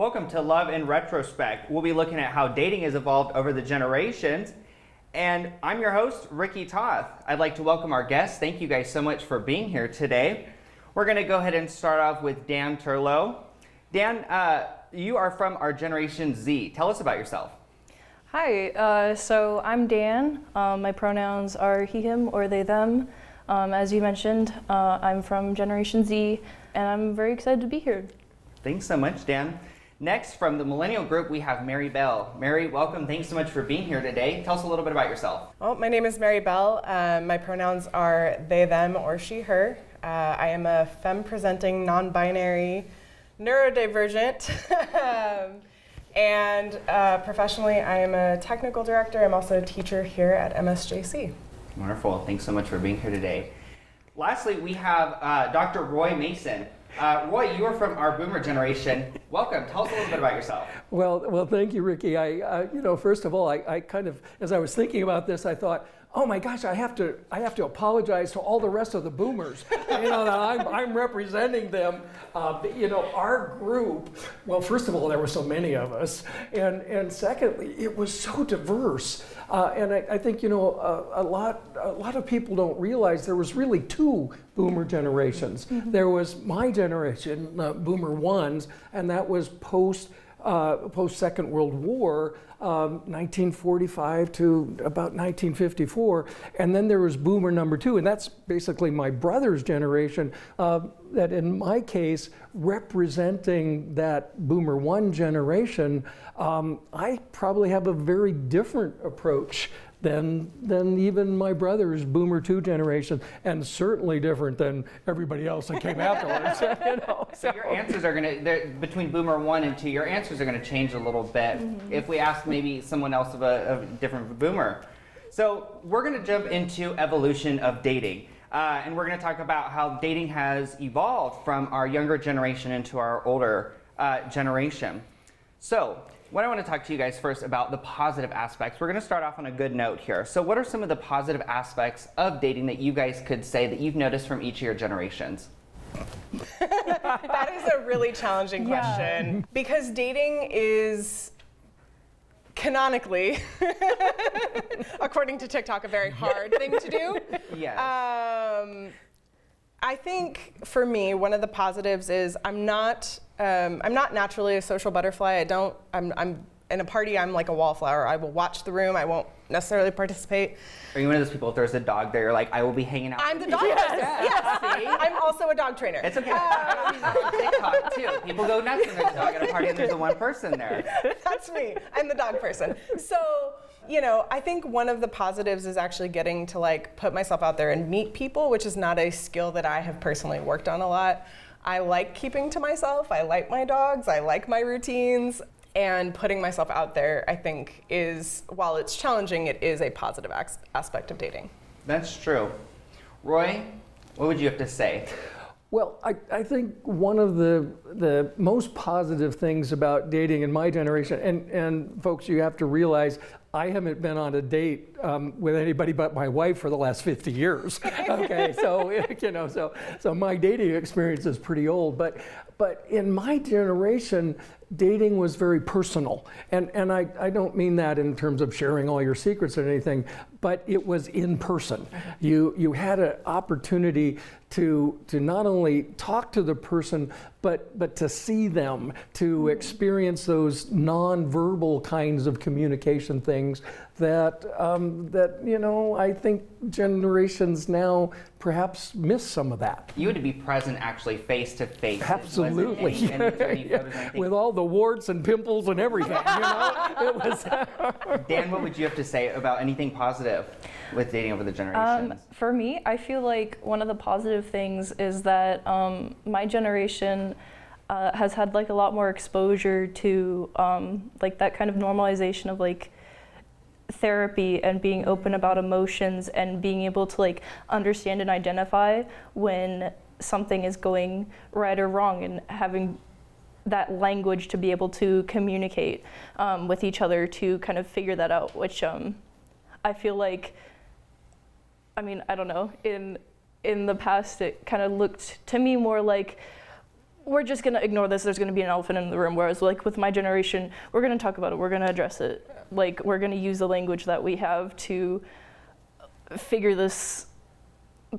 Welcome to Love in Retrospect. We'll be looking at how dating has evolved over the generations. And I'm your host, Ricky Toth. I'd like to welcome our guests. Thank you guys so much for being here today. We're going to go ahead and start off with Dan Turlow. Dan, you are from our Generation Z. Tell us about yourself. Hi, so I'm Dan. My pronouns are he, him, or they, them. As you mentioned, I'm from Generation Z, and I'm very excited to be here. Thanks so much, Dan. Next, from the Millennial Group, we have Mary Bell. Mary, welcome. Thanks so much for being here today. Tell us a little bit about yourself. Well, my name is Mary Bell. My pronouns are they, them, or she, her. I am a femme-presenting, non-binary, neurodivergent, and professionally, I am a technical director. I'm also a teacher here at MSJC. Wonderful. Thanks so much for being here today. Lastly, we have Dr. Roy Mason. Roy, you are from our boomer generation. Welcome. Tell us a little bit about yourself. Well, thank you, Ricky. First of all, I kind of, as I was thinking about this, I thought, oh my gosh, I have to apologize to all the rest of the boomers. That I'm representing them. Our group. Well, first of all, there were so many of us, and secondly, it was so diverse. And I think a lot of people don't realize there was really two boomer generations. Mm-hmm. There was my generation, Boomer Ones, and that was post Second World War, 1945 to about 1954, and then there was Boomer number two, and that's basically my brother's generation. That in my case, representing that Boomer One generation, I probably have a very different approach than even my brother's Boomer 2 generation, and certainly different than everybody else that came afterwards. So your answers are going to, between Boomer 1 and 2, your answers are going to change a little bit if we ask maybe someone else of a different boomer. So we're going to jump into evolution of dating. And we're going to talk about how dating has evolved from our younger generation into our older generation. So what I want to talk to you guys first about the positive aspects. We're going to start off on a good note here. So what are some of the positive aspects of dating that you guys could say that you've noticed from each of your generations? That is a really challenging question because dating is canonically, according to TikTok, a very hard thing to do. Yes. I think for me, one of the positives is I'm not naturally a social butterfly. I'm in a party, I'm like a wallflower. I will watch the room. I won't necessarily participate. Are you one of those people, if there's a dog there, you're like, I will be hanging out? I'm the dog person. Yes. See? I'm also a dog trainer. It's okay. On TikTok too. People go nuts when there's a dog at a party and there's the one person there. That's me. I'm the dog person. So, I think one of the positives is actually getting to put myself out there and meet people, which is not a skill that I have personally worked on a lot. I like keeping to myself. I like my dogs. I like my routines. And putting myself out there, I think, while it's challenging, it is a positive aspect of dating. That's true. Roy, what would you have to say? Well, I think one of the most positive things about dating in my generation, and folks, you have to realize I haven't been on a date with anybody but my wife for the last 50 years. Okay, so my dating experience is pretty old, but in my generation, dating was very personal, and I don't mean that in terms of sharing all your secrets or anything, but it was in person. You had an opportunity to not only talk to the person, but to see them, to experience those non-verbal kinds of communication things that I think generations now perhaps miss some of that. You had to be present actually face to face. Absolutely. With all the warts and pimples and everything, it was. Dan, what would you have to say about anything positive with dating over the generations? For me, I feel like one of the positive things is that my generation has had a lot more exposure to that kind of normalization of therapy and being open about emotions and being able to understand and identify when something is going right or wrong, and having that language to be able to communicate with each other to kind of figure that out, which I feel like, I don't know, in the past it kind of looked to me more like we're just going to ignore this. There's going to be an elephant in the room. Whereas like with my generation, we're going to talk about it. We're going to address it. Like we're going to use the language that we have to figure this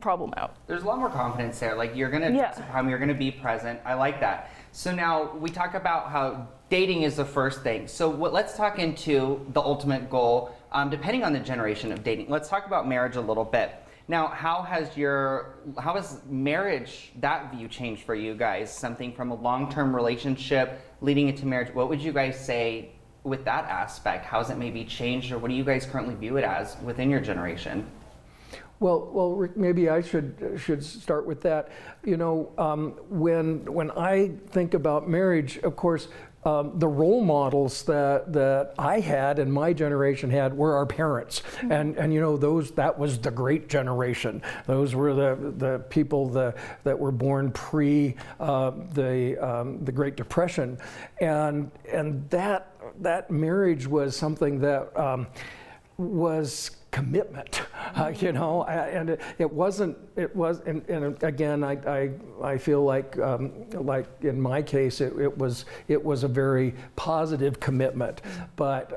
problem out. There's a lot more confidence there. Like you're gonna address the problem, you're gonna be present. I like that. So now we talk about how dating is the first thing. So let's talk into the ultimate goal, depending on the generation of dating. Let's talk about marriage a little bit. Now, how has marriage, that view changed for you guys? Something from a long-term relationship leading into marriage. What would you guys say with that aspect? How has it maybe changed, or what do you guys currently view it as within your generation? Well, Rick, maybe I should start with that. You know, when I think about marriage, of course, the role models that I had and my generation had were our parents, and you know that was the great generation. Those were the people that were born pre the Great Depression, and that marriage was something that was commitment, you know, and it was, and again, I feel like in my case, it was a very positive commitment, but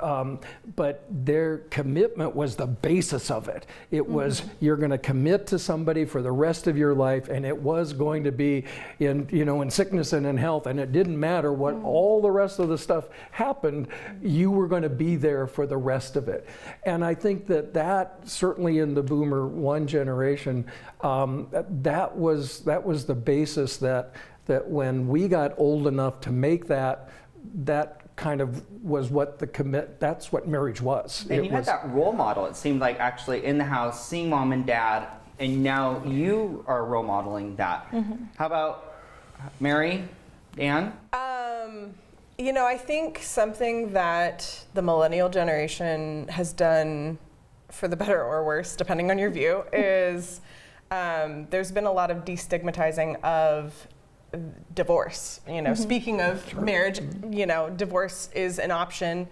their commitment was the basis of it. It was, you're going to commit to somebody for the rest of your life, and it was going to be in sickness and in health, and it didn't matter what all the rest of the stuff happened, you were going to be there for the rest of it. And I think that certainly in the Boomer 1 generation, that was the basis that when we got old enough to make that kind of was what that's what marriage was. And you had that role model, it seemed like, actually in the house, seeing mom and dad, and now you are role modeling that. How about Mary, Dan? You know, I think something that the millennial generation has done, for the better or worse, depending on your view, is there's been a lot of destigmatizing of divorce. You know, speaking of marriage, you know, divorce is an option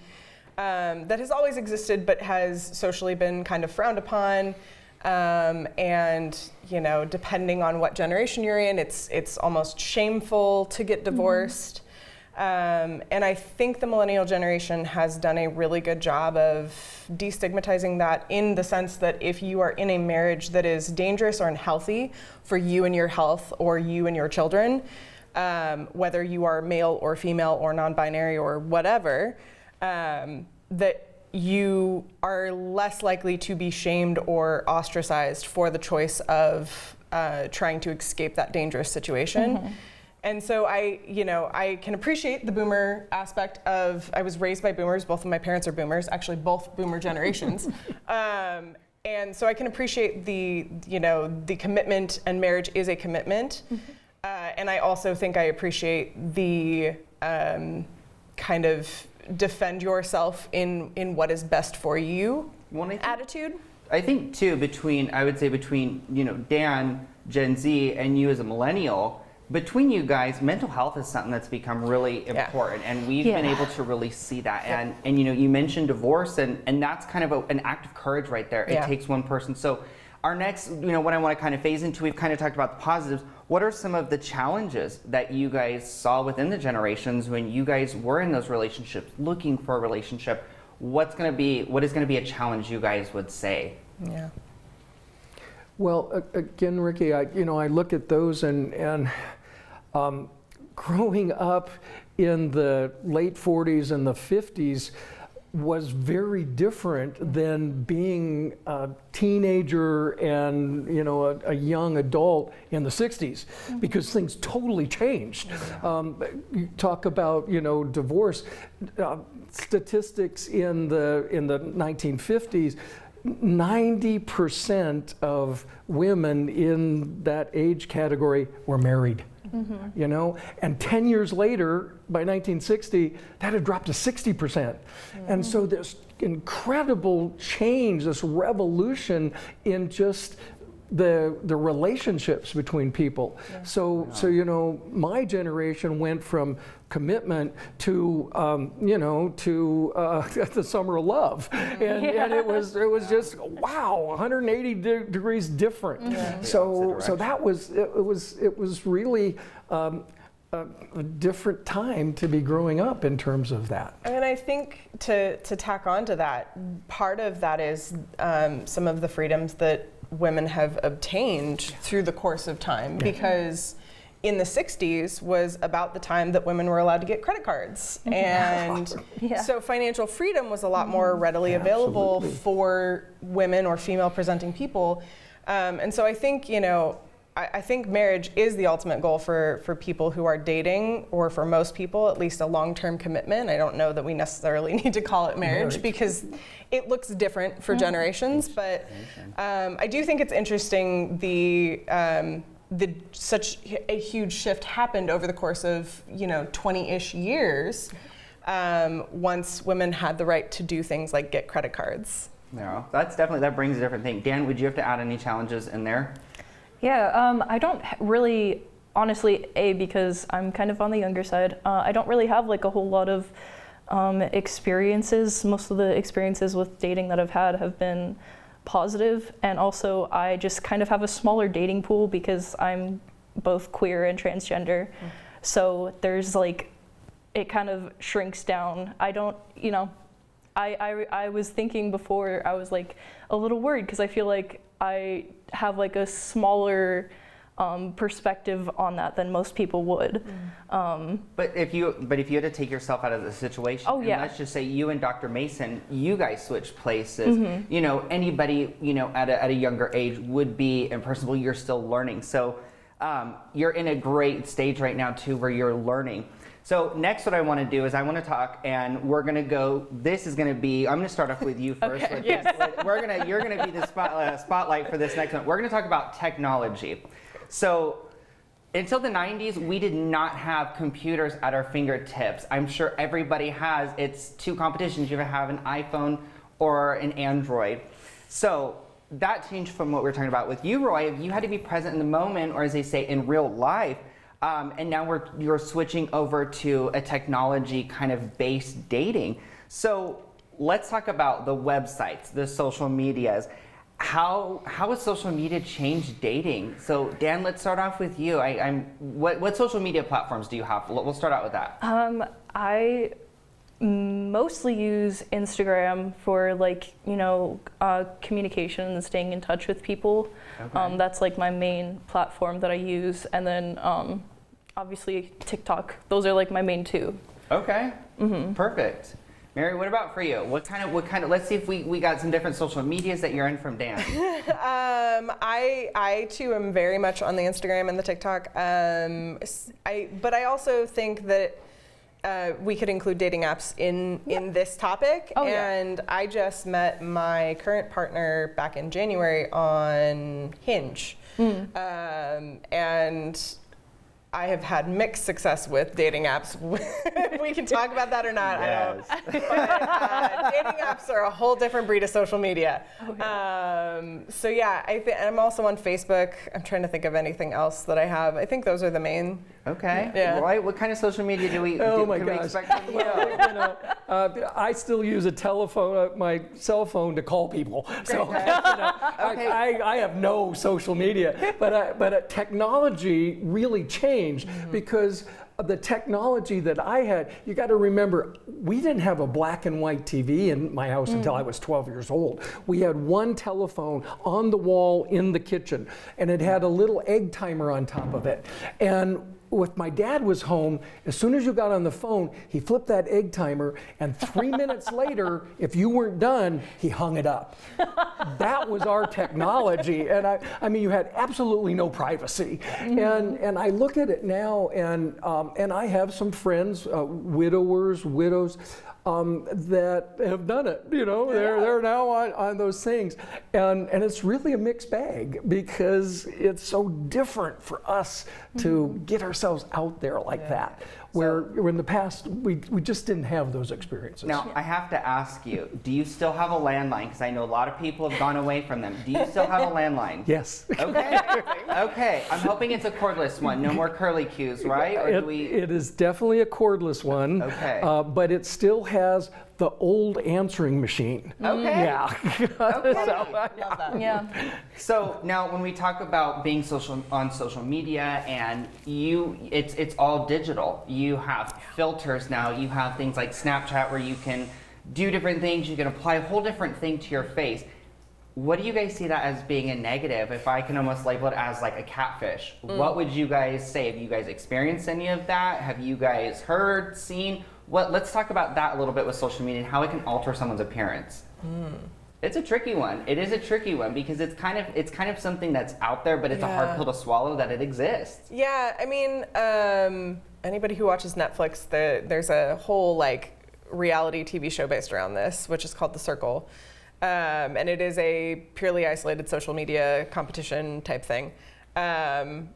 that has always existed, but has socially been kind of frowned upon. And you know, depending on what generation you're in, it's almost shameful to get divorced. And I think the millennial generation has done a really good job of destigmatizing that, in the sense that if you are in a marriage that is dangerous or unhealthy for you and your health or you and your children, whether you are male or female or non-binary or whatever, that you are less likely to be shamed or ostracized for the choice of trying to escape that dangerous situation. And so I can appreciate the Boomer aspect of, I was raised by Boomers, both of my parents are Boomers, actually both Boomer generations. And so I can appreciate the commitment, and marriage is a commitment. And I also think I appreciate the kind of defend yourself in what is best for you attitude. I think too, between Dan, Gen Z, and you as a millennial, between you guys, mental health is something that's become really important, and we've been able to really see that. And you mentioned divorce, and that's kind of an act of courage right there. It takes one person. So our next, what I want to kind of phase into, we've kind of talked about the positives. What are some of the challenges that you guys saw within the generations when you guys were in those relationships, looking for a relationship? What is going to be a challenge you guys would say? Yeah. Well, again, Ricky, I look at those and growing up in the late 40s and the 50s was very different than being a teenager and a young adult in the 60s, because things totally changed. You talk about divorce statistics in the 1950s. 90% of women in that age category were married. And 10 years later, by 1960, that had dropped to 60%. And so this incredible change, this revolution in just the relationships between people. So my generation went from commitment to the summer of love, and it was just wow, 180 degrees different. So that was it was really a different time to be growing up in terms of that. I mean, I think to tack on to that, part of that is some of the freedoms that women have obtained through the course of time, because in the 60s was about the time that women were allowed to get credit cards. And so financial freedom was a lot more readily available for women or female presenting people. And so I think, I think marriage is the ultimate goal for people who are dating, or for most people, at least a long-term commitment. I don't know that we necessarily need to call it marriage because it looks different for generations. But I do think it's interesting such a huge shift happened over the course of 20-ish years once women had the right to do things like get credit cards. No, that brings a different thing. Dan, would you have to add any challenges in there? Yeah, I don't really, honestly, because I'm kind of on the younger side, I don't really have like a whole lot of experiences. Most of the experiences with dating that I've had have been positive, and also I just kind of have a smaller dating pool because I'm both queer and transgender. So there's like, it kind of shrinks down. I don't, I was thinking before, I was like a little worried because I feel like I have like a smaller perspective on that than most people would. But if you had to take yourself out of the situation, and let's just say you and Dr. Mason, you guys switched places. Anybody at a younger age would be impersonable. You're still learning, so you're in a great stage right now too, where you're learning. So next, what I want to do is I want to talk, and we're going to go. This is going to be. I'm going to start off with you first. Okay. You're going to be the spotlight for this next one. We're going to talk about technology. So until the 90s, we did not have computers at our fingertips. I'm sure everybody has. It's two competitions. You either have an iPhone or an Android. So that changed from what we were talking about with you, Roy. You had to be present in the moment, or as they say, in real life. And now you're switching over to a technology kind of based dating. So let's talk about the websites, the social medias. How has social media changed dating? So Dan, let's start off with you. What social media platforms do you have? We'll start out with that. I mostly use Instagram for communication and staying in touch with people. Okay. That's like my main platform that I use, and then obviously TikTok. Those are like my main two. Okay. Perfect. Mary, what about for you? What kind of, let's see if we got some different social medias that you're in from Dan. I too am very much on the Instagram and the TikTok. But I also think that we could include dating apps in this topic. And I just met my current partner back in January on Hinge. And I have had mixed success with dating apps. We can talk about that or not. Yes. I don't. But dating apps are a whole different breed of social media. So yeah, I'm also on Facebook. I'm trying to think of anything else that I have. I think those are the main. Okay. Yeah. Roy, what kind of social media can we expect from you? I still use a telephone, my cell phone, to call people. So I have no social media. But technology really changed because the technology that I had. You got to remember, we didn't have a black and white TV in my house until I was 12 years old. We had one telephone on the wall in the kitchen, and it had a little egg timer on top of it. And if my dad was home, as soon as you got on the phone, he flipped that egg timer, and 3 minutes later, if you weren't done, he hung it up. That was our technology, and I mean, you had absolutely no privacy. And I look at it now, and I have some friends, widows, that have done it. They're now on those things, and it's really a mixed bag because it's so different for us to get ourselves out there like that. Where in the past we just didn't have those experiences. Now I have to ask you: do you still have a landline? Because I know a lot of people have gone away from them. Do you still have a landline? Yes. Okay. Okay. I'm hoping it's a cordless one. No more curly cues, right? Or it is definitely a cordless one. Okay. But it still has the old answering machine. Okay. Yeah. Okay. Love that. Yeah. So now when we talk about being on social media and it's all digital. You have filters now, you have things like Snapchat where you can do different things, you can apply a whole different thing to your face. What do you guys see that as being a negative? If I can almost label it as like a catfish, what would you guys say? Have you guys experienced any of that? Have you guys heard, seen? Let's talk about that a little bit with social media and how it can alter someone's appearance. It's a tricky one. It is a tricky one because it's kind of something that's out there, but it's a hard pill to swallow that it exists. Yeah, I mean, anybody who watches Netflix, there's a whole like reality TV show based around this, which is called The Circle. And it is a purely isolated social media competition type thing. And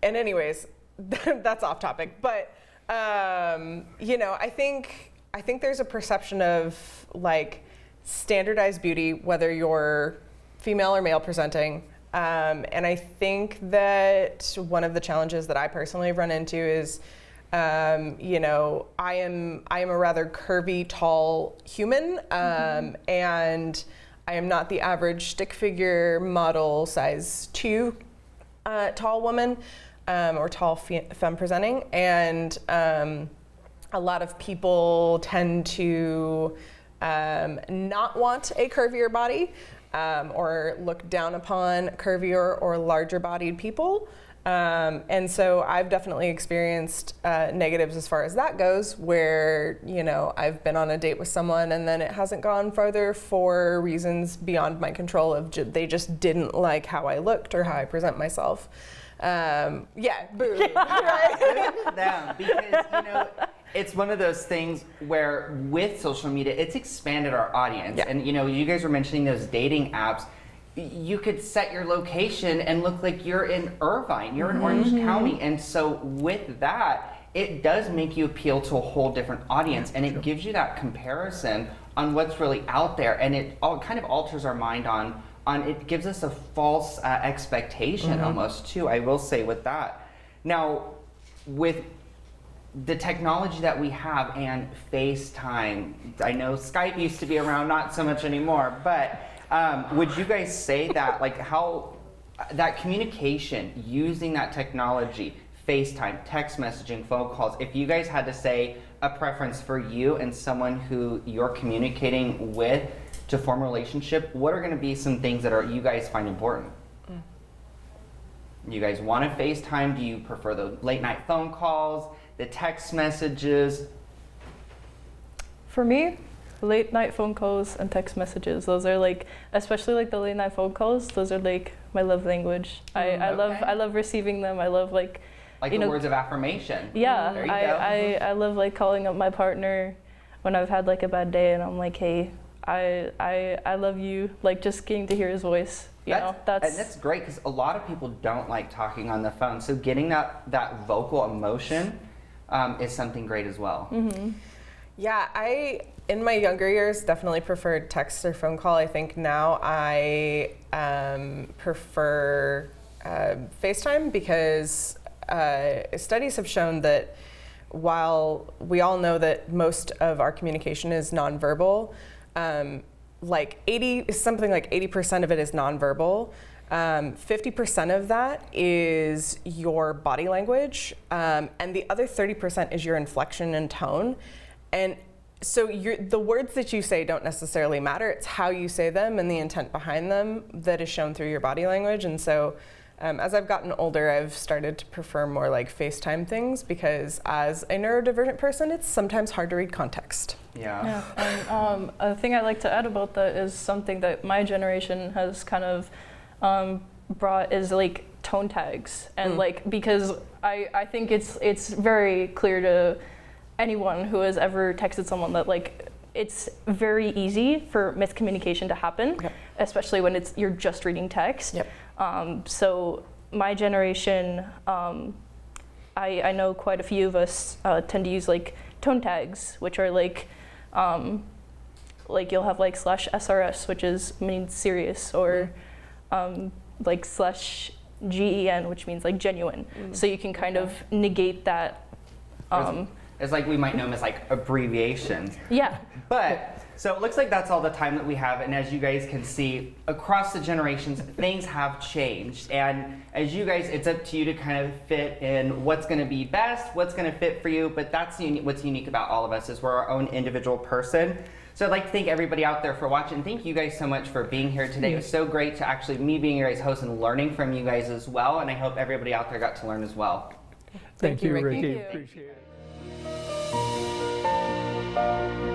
anyways, that's off topic. But, you know, I think there's a perception of like standardized beauty, whether you're female or male presenting. And I think that one of the challenges that I personally have run into is, you know, I am a rather curvy, tall human, and I am not the average stick figure model size 2 tall woman or tall femme presenting, and a lot of people tend to not want a curvier body or look down upon curvier or larger bodied people. And so I've definitely experienced negatives as far as that goes, where, you know, I've been on a date with someone and then it hasn't gone further for reasons beyond my control of they just didn't like how I looked or how I present myself. Boo. Right? Them, because, you know, it's one of those things where with social media, it's expanded our audience. Yeah. And, you know, you guys were mentioning those dating apps. You could set your location and look like you're in Irvine, you're in Orange County. And so with that, it does make you appeal to a whole different audience, and it gives you that comparison on what's really out there. And it all kind of alters our mind on it gives us a false expectation almost too, I will say with that. Now, with the technology that we have and FaceTime, I know Skype used to be around, not so much anymore, but would you guys say that, like, how that communication using that technology, FaceTime, text messaging, phone calls, if you guys had to say a preference for you and someone who you're communicating with to form a relationship, what are going to be some things that you guys find important? You guys want to FaceTime? Do you prefer the late night phone calls, the text messages? For me, late night phone calls and text messages, those are like, especially like the late night phone calls, those are like my love language. I love receiving them. I love like the words of affirmation. Yeah, There you go. I love like calling up my partner when I've had like a bad day and I'm like, hey, I love you, like just getting to hear his voice. And that's great because a lot of people don't like talking on the phone. So getting that vocal emotion is something great as well. Yeah, I, in my younger years, definitely preferred text or phone call. I think now I prefer FaceTime because studies have shown that while we all know that most of our communication is nonverbal, something like 80% of it is nonverbal. 50% of that is your body language, and the other 30% is your inflection and tone. And so the words that you say don't necessarily matter. It's how you say them and the intent behind them that is shown through your body language. And so as I've gotten older, I've started to prefer more like FaceTime things because as a neurodivergent person, it's sometimes hard to read context. Yeah. And a thing I like to add about that is something that my generation has kind of brought is like tone tags. And like, because I think it's very clear to anyone who has ever texted someone that like it's very easy for miscommunication to happen, especially when you're just reading text. So my generation, I know quite a few of us tend to use like tone tags, which are like you'll have like /SRS, which means serious, or like /GEN, which means like genuine. So you can kind of negate that. It's like we might know them as like abbreviations. Yeah. But, so it looks like that's all the time that we have, and as you guys can see, across the generations, things have changed. And as you guys, it's up to you to kind of fit in what's gonna be best, what's gonna fit for you, but that's what's unique about all of us is we're our own individual person. So I'd like to thank everybody out there for watching. Thank you guys so much for being here today. It was so great to actually me being your guys' host and learning from you guys as well, and I hope everybody out there got to learn as well. Thank you, Ricky. Thank you. Appreciate it.